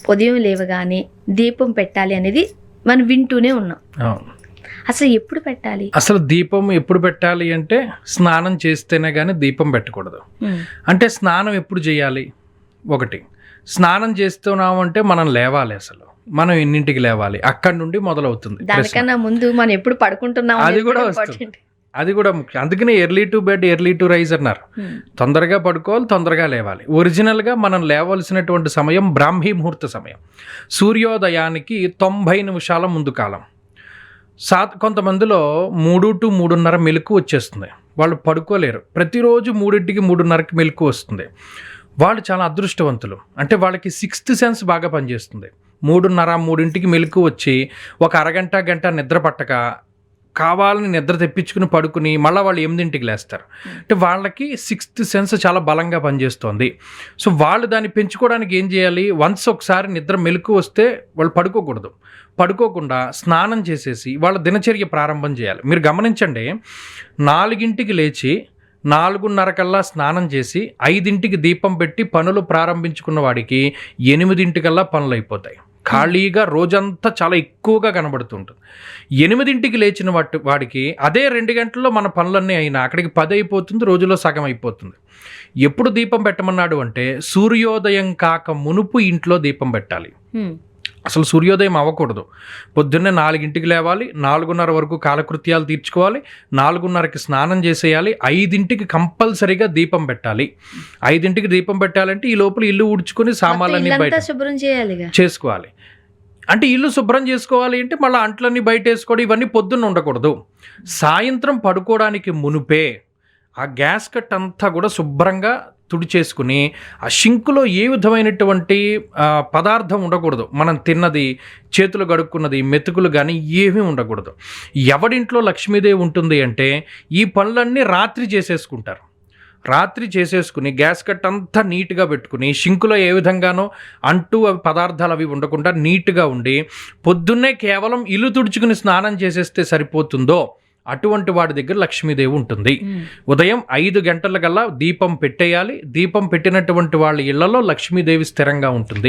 ఉదయం లేవగానే దీపం పెట్టాలి అనేది మనం వింటూనే ఉన్నాం. అసలు ఎప్పుడు పెట్టాలి? అసలు దీపం ఎప్పుడు పెట్టాలి అంటే స్నానం చేస్తేనే కానీ దీపం పెట్టకూడదు. అంటే స్నానం ఎప్పుడు చేయాలి? ఒకటి, స్నానం చేస్తున్నాము అంటే మనం లేవాలి. అసలు మనం ఎన్నింటికి లేవాలి అక్కడి నుండి మొదలవుతుంది. దానికన్నా ముందు మనం ఎప్పుడు పడుకుంటున్నాం అది కూడా వస్తుంది, అది కూడా ముఖ్యం. అందుకనే early to bed early to rise అన్నారు. తొందరగా పడుకోవాలి, తొందరగా లేవాలి. ఒరిజినల్గా మనం లేవలసినటువంటి సమయం బ్రాహ్మీ ముహూర్త సమయం. సూర్యోదయానికి 90 నిమిషాల ముందు కాలం. కొంతమందిలో 3 to 3:30 మెలకు వచ్చేస్తుంది. వాళ్ళు పడుకోలేరు. ప్రతిరోజు 3కి 3:30కి మెలకు వస్తుంది. వాళ్ళు చాలా అదృష్టవంతులు. అంటే వాళ్ళకి 6th సెన్స్ బాగా పనిచేస్తుంది. 3:30-3కి మెలకు వచ్చి ఒక అరగంట గంట నిద్ర పట్టక కావాలని నిద్ర తెప్పించుకుని పడుకుని మళ్ళీ వాళ్ళు 8కి లేస్తారు. అంటే వాళ్ళకి 6th సెన్స్ చాలా బలంగా పనిచేస్తుంది. సో వాళ్ళు దాన్ని పెంచుకోవడానికి ఏం చేయాలి? ఒకసారి నిద్ర మెలకు వస్తే వాళ్ళు పడుకోకుండా స్నానం చేసేసి వాళ్ళ దినచర్య ప్రారంభం చేయాలి. మీరు గమనించండి, 4కి లేచి 4:30 కల్లా స్నానం చేసి 5కి దీపం పెట్టి పనులు ప్రారంభించుకున్న వాడికి 8 పనులు అయిపోతాయి. ఖాళీగా రోజంతా చాలా ఎక్కువగా కనబడుతుంటుంది. 8కి లేచిన వాడికి అదే 2 గంటల్లో మన పనులన్నీ అయినా అక్కడికి 10 అయిపోతుంది, రోజులో సగం అయిపోతుంది. ఎప్పుడు దీపం పెట్టమన్నాడు అంటే సూర్యోదయం కాక మునుపు ఇంట్లో దీపం పెట్టాలి. అసలు సూర్యోదయం అవ్వకూడదు. పొద్దున్నే 4కి లేవాలి, 4:30 వరకు కాలకృత్యాలు తీర్చుకోవాలి, 4:30కి స్నానం చేసేయాలి, 5కి కంపల్సరీగా దీపం పెట్టాలి. 5కి దీపం పెట్టాలంటే ఈ లోపల ఇల్లు ఊడ్చుకొని సామాన్లన్నీ బయట శుభ్రం చేసుకోవాలి. అంటే ఇల్లు శుభ్రం చేసుకోవాలి అంటే మళ్ళీ అంట్లన్నీ బయట వేసుకోవడం ఇవన్నీ పొద్దున్న ఉండకూడదు. సాయంత్రం పడుకోవడానికి మునుపే ఆ గ్యాస్ కట్ అంతా కూడా శుభ్రంగా తుడిచేసుకుని ఆ షింకులో ఏ విధమైనటువంటి పదార్థం ఉండకూడదు. మనం తిన్నది, చేతులు గడుక్కున్నది, మెతుకులు కానీ ఏమీ ఉండకూడదు. ఎవడింట్లో లక్ష్మీదేవి ఉంటుంది అంటే ఈ పనులన్నీ రాత్రి చేసేసుకుంటారు. రాత్రి చేసేసుకుని గ్యాస్ కట్ అంతా నీట్గా పెట్టుకుని షింకులో ఏ విధంగానో అంటూ అవి పదార్థాలు అవి ఉండకుండా నీట్గా ఉండి పొద్దున్నే కేవలం ఇల్లు తుడుచుకుని స్నానం చేసేస్తే సరిపోతుందో అటువంటి వాడి దగ్గర లక్ష్మీదేవి ఉంటుంది. ఉదయం 5 గంటల కల్లా దీపం పెట్టేయాలి. దీపం పెట్టినటువంటి వాళ్ళ ఇళ్లలో లక్ష్మీదేవి స్థిరంగా ఉంటుంది.